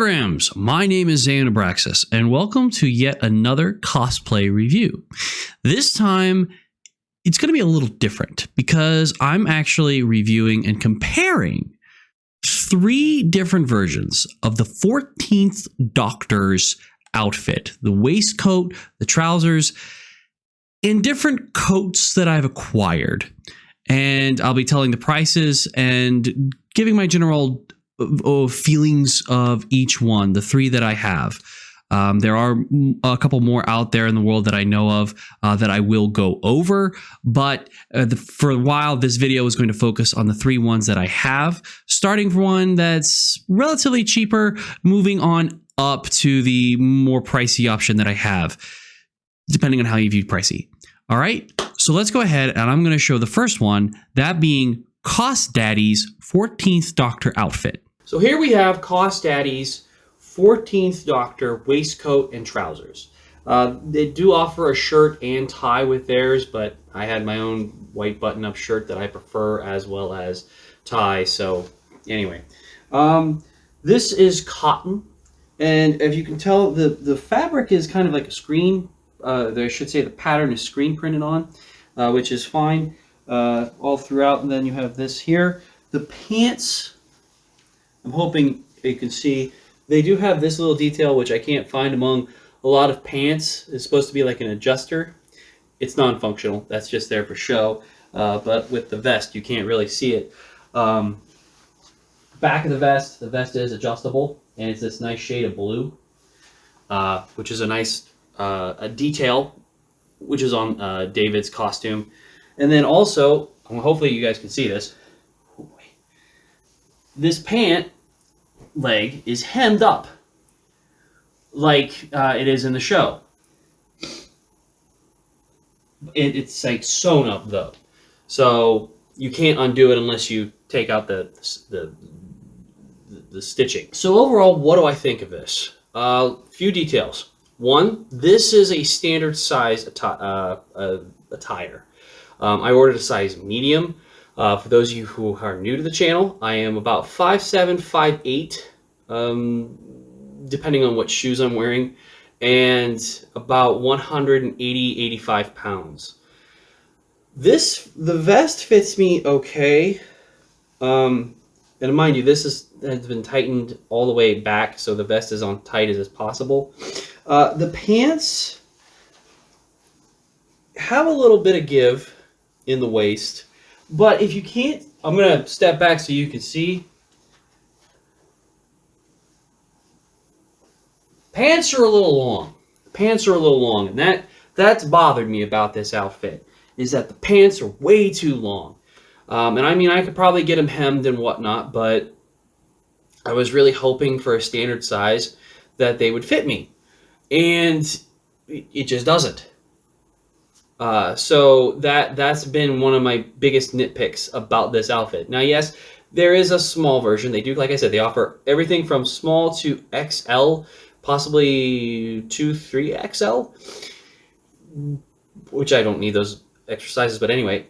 Programs! My name is Zan Abraxas, and welcome to yet another cosplay review. This time, it's going to be a little different because I'm actually reviewing and comparing 3 different versions of the 14th Doctor's outfit. The waistcoat, the trousers, and different coats that I've acquired. And I'll be telling the prices and giving my general feelings of each one, the 3 that I have. There are a couple more out there in the world that I know of that I will go over, but for a while this video is going to focus on the 3 ones that I have, starting from one that's relatively cheaper, moving on up to the more pricey option that I have, depending on how you view pricey. All right, so let's go ahead and I'm going to show the first one, that being Cost Daddy's 14th Doctor outfit. So here we have Cost Daddy's 14th Doctor waistcoat and trousers. They do offer a shirt and tie with theirs, but I had my own white button-up shirt that I prefer as well as tie. So anyway, this is cotton, and if you can tell, the fabric is kind of like a screen. I should say the pattern is screen printed on, which is fine all throughout. And then you have this here. The pants, I'm hoping you can see, they do have this little detail, which I can't find among a lot of pants. It's supposed to be like an adjuster. It's non-functional. That's just there for show. But with the vest, you can't really see it. Back of the vest is adjustable, and it's this nice shade of blue, which is a nice a detail, which is on David's costume. And then also, hopefully you guys can see this. This pant leg is hemmed up like it is in the show. It's like sewn up though, so you can't undo it unless you take out the stitching. So overall, what do I think of this? Few details. One, this is a standard size attire. I ordered a size medium. For those of you who are new to the channel, I am about 5'7", 5'8", depending on what shoes I'm wearing, and about 180, 85 pounds. The vest fits me okay. And mind you, this has been tightened all the way back, so the vest is on tight as possible. The pants have a little bit of give in the waist, but if you can't, I'm going to step back so you can see. Pants are a little long. And that's bothered me about this outfit, is that the pants are way too long. And I mean, I could probably get them hemmed and whatnot, but I was really hoping for a standard size that they would fit me. And it just doesn't. So that's been one of my biggest nitpicks about this outfit. Now, yes, there is a small version. They do, like I said, they offer everything from small to XL, possibly 2, 3XL, which I don't need those extra sizes. But anyway,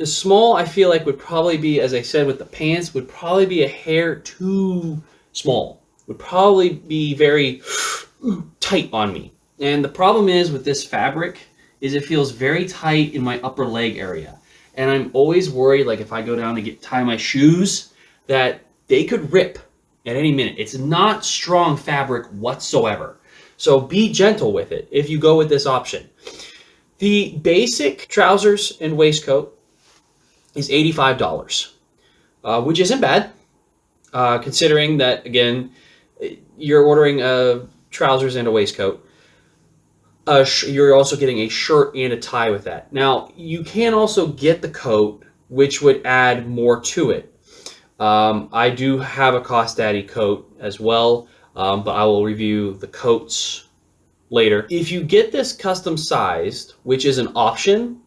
small, I feel like would probably be, as I said with the pants, would probably be a hair too small. Would probably be very tight on me. And the problem is with this fabric is it feels very tight in my upper leg area. And I'm always worried, like if I go down to tie my shoes, that they could rip at any minute. It's not strong fabric whatsoever. So be gentle with it if you go with this option. The basic trousers and waistcoat is $85, which isn't bad, considering that, again, you're ordering trousers and a waistcoat. You're also getting a shirt and a tie with that. Now, you can also get the coat, which would add more to it. I do have a Cost Daddy coat as well, but I will review the coats later. If you get this custom sized, which is an option,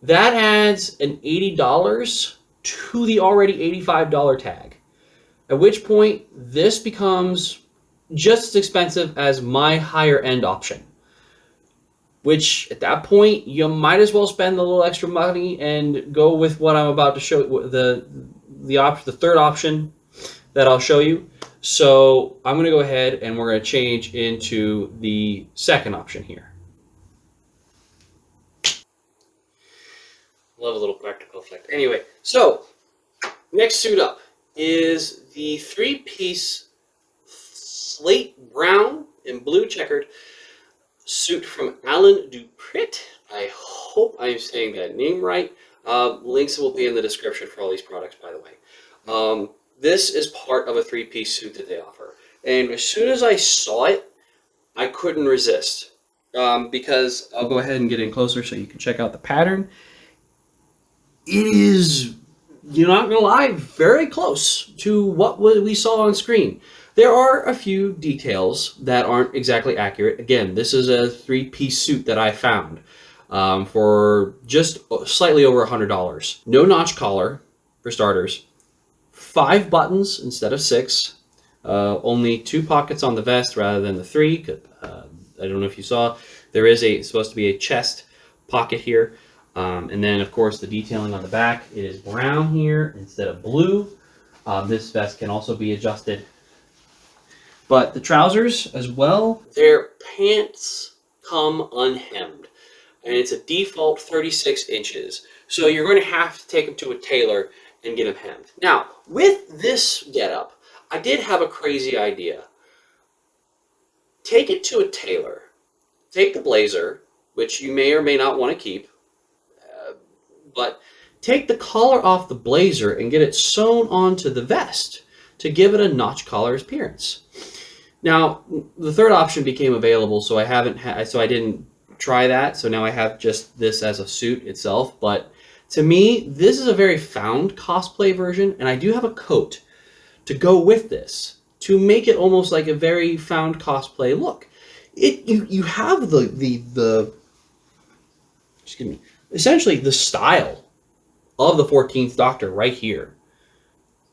that adds an $80 to the already $85 tag. At which point, this becomes just as expensive as my higher end option. Which at that point, you might as well spend a little extra money and go with what I'm about to show, the third option that I'll show you. So I'm going to go ahead and we're going to change into the second option here. Love a little practical effect. Anyway, so next suit up is the three-piece slate brown and blue checkered suit from Alan Duprit. I hope I'm saying that name right. Links will be in the description for all these products, by the way. This is part of a three-piece suit that they offer. And as soon as I saw it, I couldn't resist. Because I'll go ahead and get in closer so you can check out the pattern. It is, you're not going to lie, very close to what we saw on screen. There are a few details that aren't exactly accurate. Again, this is a three-piece suit that I found for just slightly over $100. No notch collar, for starters. 5 buttons instead of 6. Only 2 pockets on the vest rather than the 3. I don't know if you saw. There is supposed to be a chest pocket here. And then, of course, the detailing on the back. It is brown here instead of blue. This vest can also be adjusted. But the trousers as well, their pants come unhemmed. And it's a default 36 inches. So you're going to have to take them to a tailor and get them hemmed. Now, with this getup, I did have a crazy idea. Take it to a tailor. Take the blazer, which you may or may not want to keep. But take the collar off the blazer and get it sewn onto the vest to give it a notch collar appearance. Now, the third option became available, so I didn't try that. So now I have just this as a suit itself. But to me, this is a very found cosplay version, and I do have a coat to go with this to make it almost like a very found cosplay look. You have the excuse me, essentially the style of the 14th Doctor right here.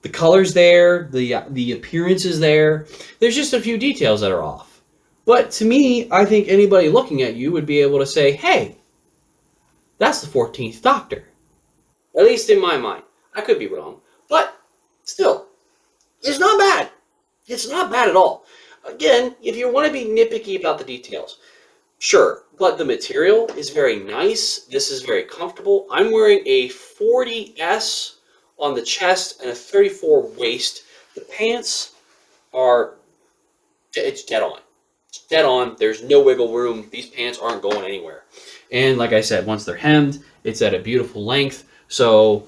The color's there, the appearance is there. There's just a few details that are off. But to me, I think anybody looking at you would be able to say, hey, that's the 14th Doctor. At least in my mind. I could be wrong. But still, it's not bad. It's not bad at all. Again, if you want to be nitpicky about the details, sure, but the material is very nice. This is very comfortable. I'm wearing a 40S on the chest and a 34 waist. The pants are, it's dead on. It's dead on. There's no wiggle room. These pants aren't going anywhere. And like I said, once they're hemmed, it's at a beautiful length. So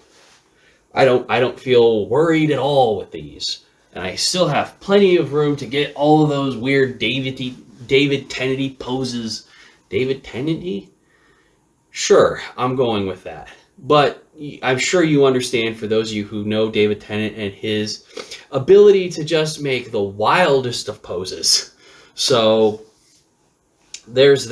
I don't feel worried at all with these. And I still have plenty of room to get all of those weird David Tennant poses. David Tennant? Sure, I'm going with that. But I'm sure you understand, for those of you who know David Tennant and his ability to just make the wildest of poses. So there is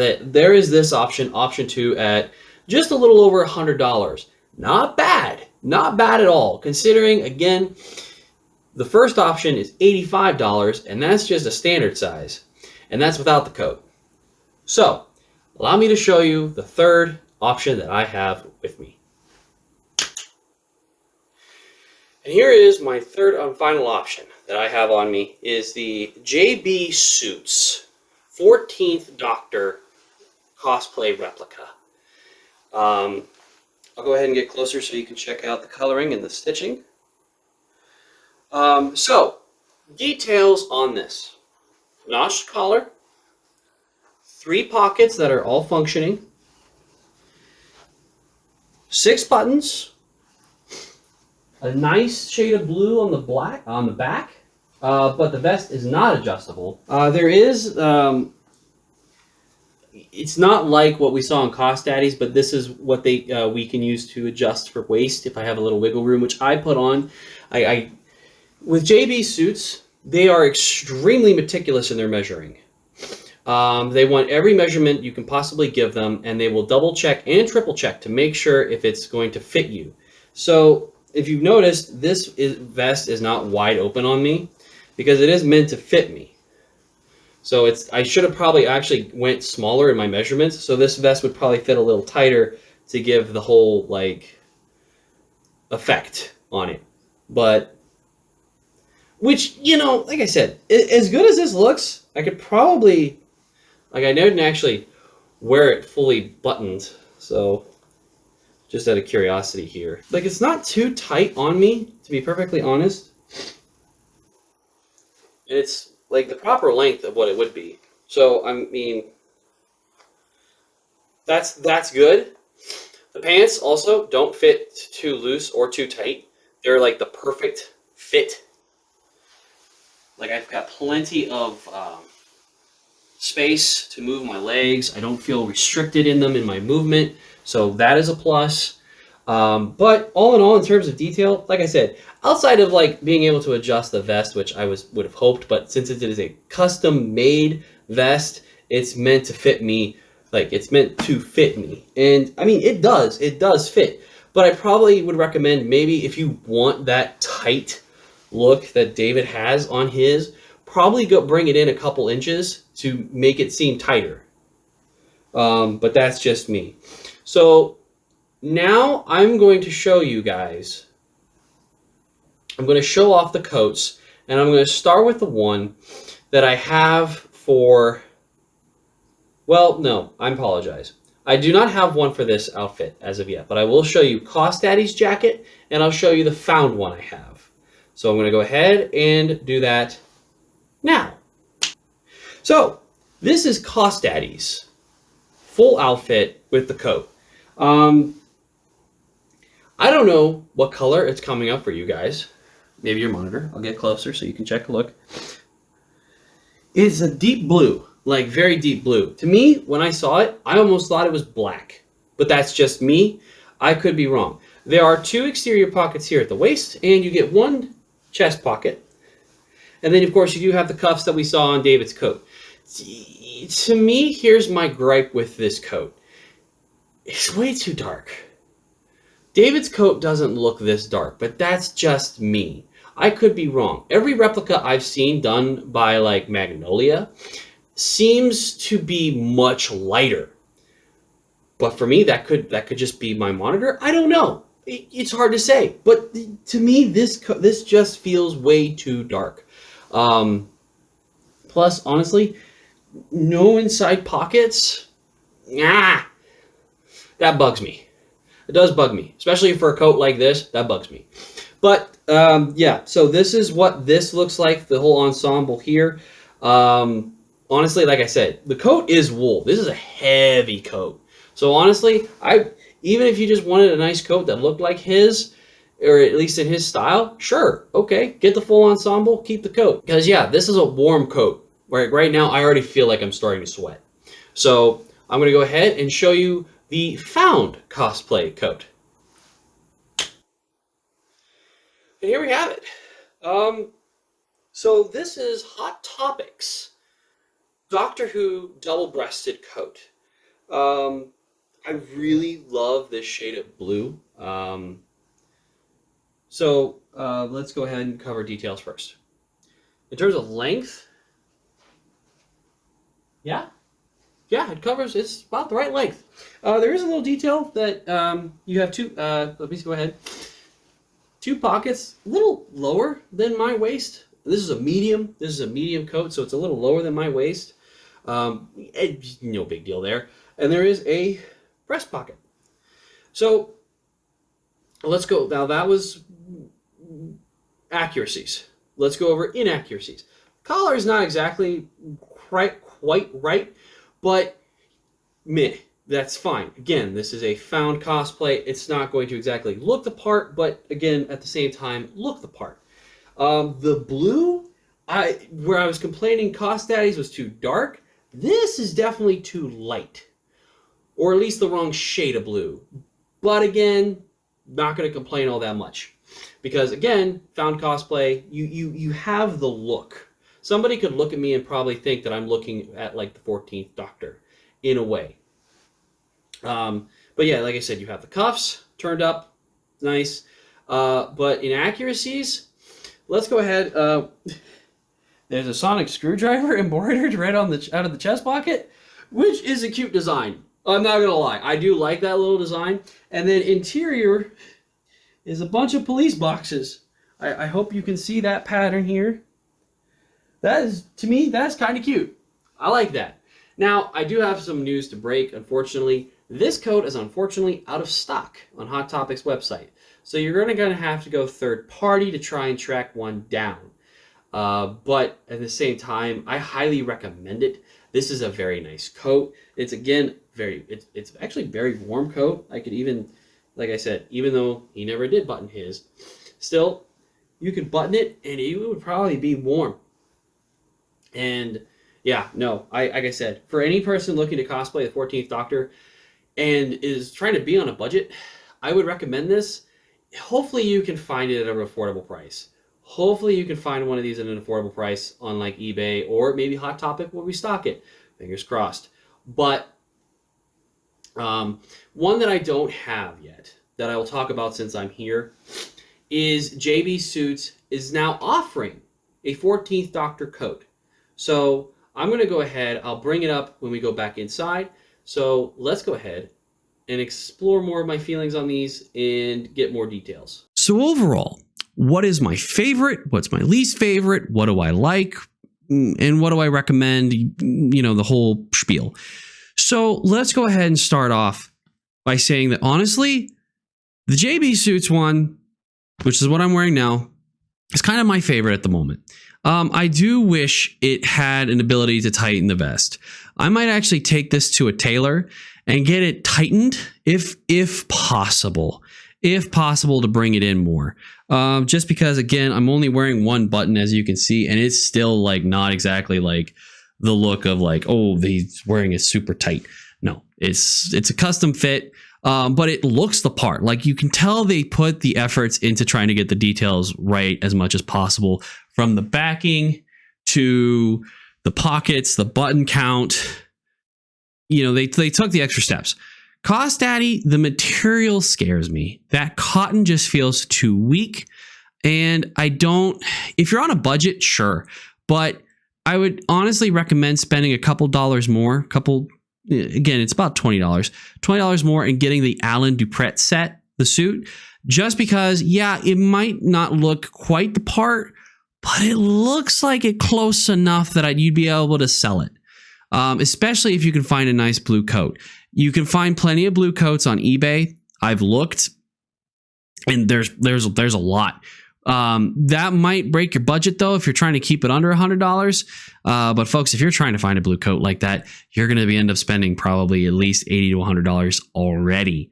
this option 2 at just a little over $100. Not bad. Not bad at all, considering, again, the first option is $85, and that's just a standard size. And that's without the coat. So, allow me to show you the third option that I have with me. And here is my third and final option that I have on me, is the JB Suits 14th Doctor cosplay replica. I'll go ahead and get closer so you can check out the coloring and the stitching. So, details on this. Notched collar, 3 pockets that are all functioning, 6 buttons, a nice shade of blue on the back, but the vest is not adjustable. There is, it's not like what we saw on Cost Daddies, but this is what we can use to adjust for waist if I have a little wiggle room, which I put on. With JB Suits, they are extremely meticulous in their measuring. They want every measurement you can possibly give them, and they will double check and triple check to make sure if it's going to fit you. So if you've noticed, this vest is not wide open on me because it is meant to fit me. So I should have probably actually went smaller in my measurements, so this vest would probably fit a little tighter to give the whole effect on it. But Which, you know, like I said, as good as this looks, I could probably, like, I didn't actually wear it fully buttoned, so just out of curiosity here. Like, it's not too tight on me, to be perfectly honest. And it's, like, the proper length of what it would be. So, I mean, that's good. The pants also don't fit too loose or too tight. They're, like, the perfect fit. Like, I've got plenty of space to move my legs. I don't feel restricted in them in my movement, so that is a plus. But all in all, in terms of detail, like I said, outside of like being able to adjust the vest, which I would have hoped, but since it is a custom-made vest, it's meant to fit me. Like, it's meant to fit me, and I mean, it does fit. But I probably would recommend, maybe if you want that tight look that David has on his, probably go bring it in a couple inches to make it seem tighter. But that's just me. So now I'm going to show you guys. I'm going to show off the coats, and I'm going to start with the one that I have for, well, no, I apologize. I do not have one for this outfit as of yet, but I will show you Cos Daddy's jacket, and I'll show you the found one I have. So I'm going to go ahead and do that now. So this is Cos Daddy's full outfit with the coat. I don't know what color it's coming up for you guys. Maybe your monitor. I'll get closer so you can check a look. It's a deep blue, like very deep blue. To me, when I saw it, I almost thought it was black, but that's just me. I could be wrong. There are 2 exterior pockets here at the waist, and you get 1 chest pocket. And then, of course, you do have the cuffs that we saw on David's coat. To me, here's my gripe with this coat. It's way too dark. David's coat doesn't look this dark, but that's just me. I could be wrong. Every replica I've seen done by, like, Magnolia seems to be much lighter. But for me, that could just be my monitor. I don't know. It's hard to say, but to me, this just feels way too dark. Plus, honestly, no inside pockets. That bugs me. It does bug me, especially for a coat like this. That bugs me. But yeah, so this is what this looks like. The whole ensemble here. Honestly, like I said, the coat is wool. This is a heavy coat. So honestly, even if you just wanted a nice coat that looked like his, or at least in his style, sure, okay, get the full ensemble, keep the coat. Because yeah, this is a warm coat. Right now, I already feel like I'm starting to sweat. So I'm going to go ahead and show you the found cosplay coat. And here we have it. So this is Hot Topics Doctor Who double-breasted coat. I really love this shade of blue. So let's go ahead and cover details first. In terms of length, yeah, it covers, it's about the right length. There is a little detail that you have 2, let me go ahead. 2 pockets, a little lower than my waist. This is a medium coat, so it's a little lower than my waist. No big deal there. And there is a breast pocket. So let's go. Now that was accuracies. Let's go over inaccuracies. Collar is not exactly quite right, but meh, that's fine. Again, this is a found cosplay. It's not going to exactly look the part, but again, at the same time, look the part. The blue, where I was complaining Cos Daddy's was too dark, this is definitely too light. Or at least the wrong shade of blue. But again, not going to complain all that much. Because again, found cosplay, you have the look. Somebody could look at me and probably think that I'm looking at like the 14th Doctor, in a way. But yeah, like I said, you have the cuffs turned up, nice. But inaccuracies, let's go ahead. There's a sonic screwdriver embroidered right on out of the chest pocket, which is a cute design. I'm not gonna lie, I do like that little design. And then interior is a bunch of police boxes. I hope you can see that pattern here. That is, to me, that's kind of cute. I like that. Now, I do have some news to break, unfortunately. This coat is unfortunately out of stock on Hot Topic's website. So you're going to have to go third party to try and track one down. But at the same time, I highly recommend it. This is a very nice coat. It's again, it's actually very warm coat. I could even, like I said, even though he never did button his, still, you could button it and it would probably be warm. And yeah, no, like I said, for any person looking to cosplay the 14th Doctor and is trying to be on a budget, I would recommend this. Hopefully you can find it at an affordable price. Hopefully you can find one of these at an affordable price on like eBay or maybe Hot Topic will restock it. Fingers crossed. But one that I don't have yet that I will talk about since I'm here is JB Suits is now offering a 14th Doctor coat. So I'm going to go ahead. I'll bring it up when we go back inside. So let's go ahead and explore more of my feelings on these and get more details. So overall, what is my favorite? What's my least favorite? What do I like? And what do I recommend? You know, the whole spiel. So let's go ahead and start off by saying that honestly, the JB Suits one, which is what I'm wearing now, is kind of my favorite at the moment. I do wish it had an ability to tighten the vest. I might actually take this to a tailor and get it tightened if possible to bring it in more. Just because, again, I'm only wearing one button, as you can see, and it's still like not exactly like the look of like, oh, he's wearing it super tight. No, it's a custom fit. But it looks the part. Like you can tell they put the efforts into trying to get the details right as much as possible, from the backing to the pockets, the button count. You know, they took the extra steps. Cost Daddy, the material scares me. That cotton just feels too weak. And if you're on a budget, sure. But I would honestly recommend spending a couple dollars more, again, it's about $20 more, and getting the Alan Dupret set, the suit, just because, yeah, it might not look quite the part, but it looks like it close enough that you'd be able to sell it. Especially if you can find a nice blue coat. You can find plenty of blue coats on eBay. I've looked, and there's a lot. That might break your budget though if you're trying to keep it under $100. But folks, if you're trying to find a blue coat like that, you're going to end up spending probably at least $80 to $100 already.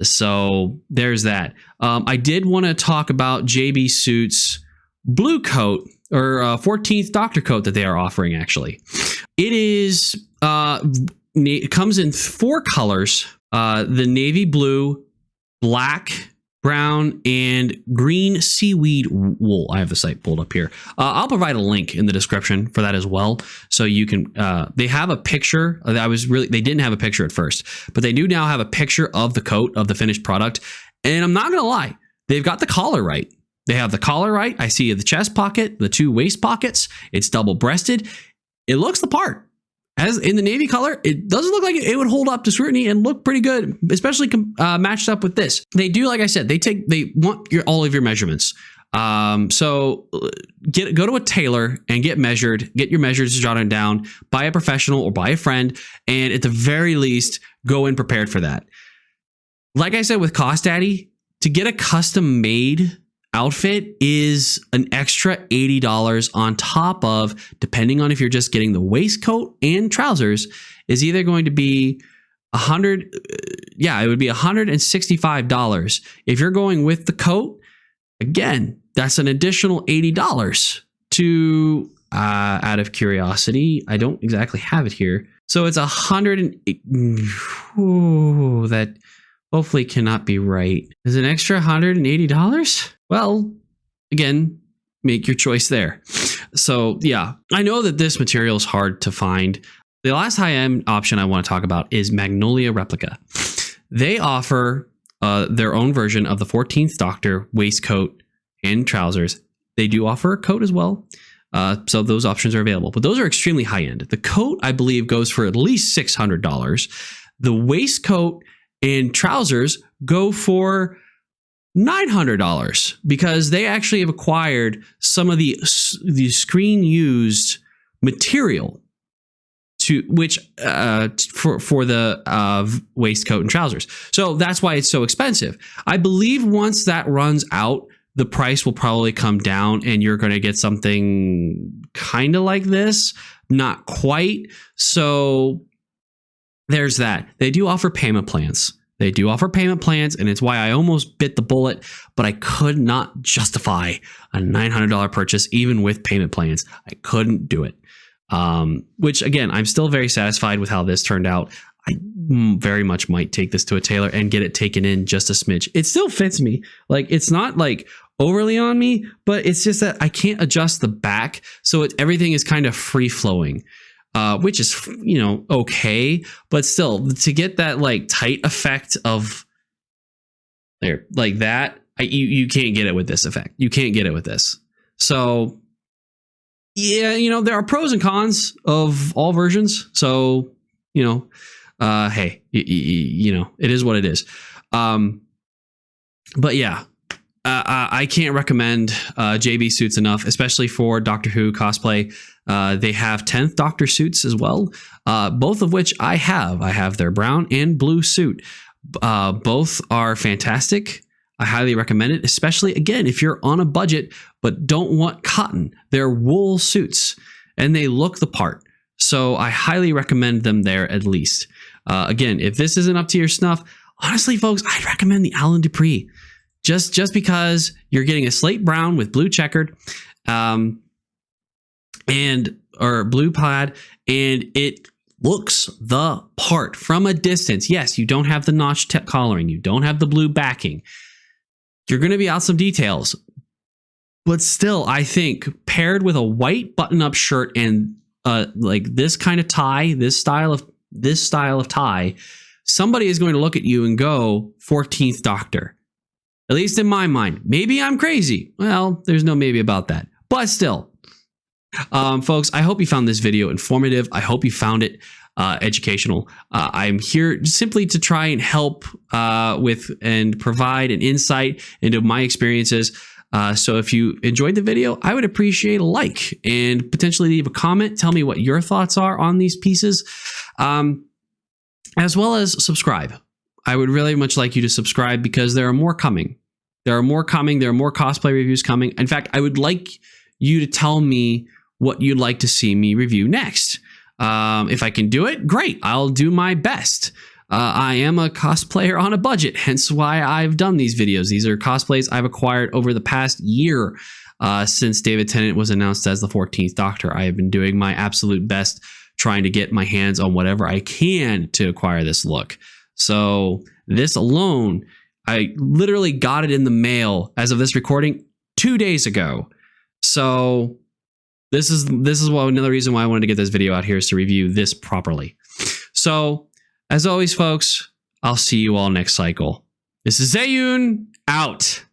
So there's that. I did want to talk about JB Suits blue coat, or 14th Doctor coat that they are offering. Actually, it comes in 4 colors: the navy blue, black, brown, and green seaweed wool. I have the site pulled up here. I'll provide a link in the description for that as well, so you can. They have a picture. They didn't have a picture at first, but they do now have a picture of the coat, of the finished product. And I'm not gonna lie, they've got the collar right. They have the collar right. I see the chest pocket, the 2 waist pockets. It's double breasted. It looks the part. As in the navy color, it doesn't look like it would hold up to scrutiny and look pretty good, especially matched up with this. They do, like I said, they want all of your measurements. So go to a tailor and get measured, get your measures jotted down by a professional or by a friend. And at the very least, go in prepared for that. Like I said, with Cost Daddy, to get a custom made outfit is an extra $80 on top of, depending on if you're just getting the waistcoat and trousers, is either going to be it would be $165. If you're going with the coat, again, that's an additional $80 to, out of curiosity, I don't exactly have it here. So it's that hopefully cannot be right. Is an extra $180? Well, again, make your choice there. So yeah, I know that this material is hard to find. The last high-end option I want to talk about is Magnolia Replica. They offer their own version of the 14th Doctor waistcoat and trousers. They do offer a coat as well. So those options are available, but those are extremely high-end. The coat, I believe, goes for at least $600. The waistcoat and trousers go for $900 because they actually have acquired some of the screen used material to which for the waistcoat and trousers. So that's why it's so expensive. I believe once that runs out, the price will probably come down and you're going to get something kind of like this. Not quite. So there's that. They do offer payment plans. They do offer payment plans, and it's why I almost bit the bullet, but I could not justify a $900 purchase even with payment plans. I couldn't do it. Which, again, I'm still very satisfied with how this turned out. I very much might take this to a tailor and get it taken in just a smidge. It still fits me. Like, it's not like overly on me, but it's just that I can't adjust the back, so everything is kind of free flowing. Which is, okay, but still to get that like tight effect of there like that, you can't get it with this effect. You can't get it with this. So yeah, there are pros and cons of all versions. So, hey, it is what it is. But yeah, I can't recommend JB suits enough, especially for Doctor Who cosplay. They have 10th Doctor suits as well, both of which I have. I have their brown and blue suit. Both are fantastic. I highly recommend it, especially, again, if you're on a budget but don't want cotton. They're wool suits, and they look the part. So I highly recommend them there at least. Again, if this isn't up to your snuff, honestly, folks, I'd recommend the Alan Dupree. Just because you're getting a slate brown with blue checkered, or blue plaid, and it looks the part from a distance. Yes, you don't have the notch collaring, you don't have the blue backing. You're going to be out some details, but still, I think paired with a white button-up shirt and like this kind of tie, this style of tie, somebody is going to look at you and go 14th Doctor. At least in my mind. Maybe I'm crazy. Well, there's no maybe about that. But still, folks, I hope you found this video informative. I hope you found it educational. I'm here simply to try and help with and provide an insight into my experiences. So if you enjoyed the video, I would appreciate a like and potentially leave a comment. Tell me what your thoughts are on these pieces, as well as subscribe. I would really much like you to subscribe because there are more coming. There are more cosplay reviews coming. In fact, I would like you to tell me what you'd like to see me review next. If I can do it, great. I'll do my best. I am a cosplayer on a budget, hence why I've done these videos. These are cosplays I've acquired over the past year since David Tennant was announced as the 14th Doctor. I have been doing my absolute best trying to get my hands on whatever I can to acquire this look. So this alone, I literally got it in the mail as of this recording 2 days ago. So this is another reason why I wanted to get this video out here is to review this properly. So as always, folks, I'll see you all next cycle. This is Zayun out.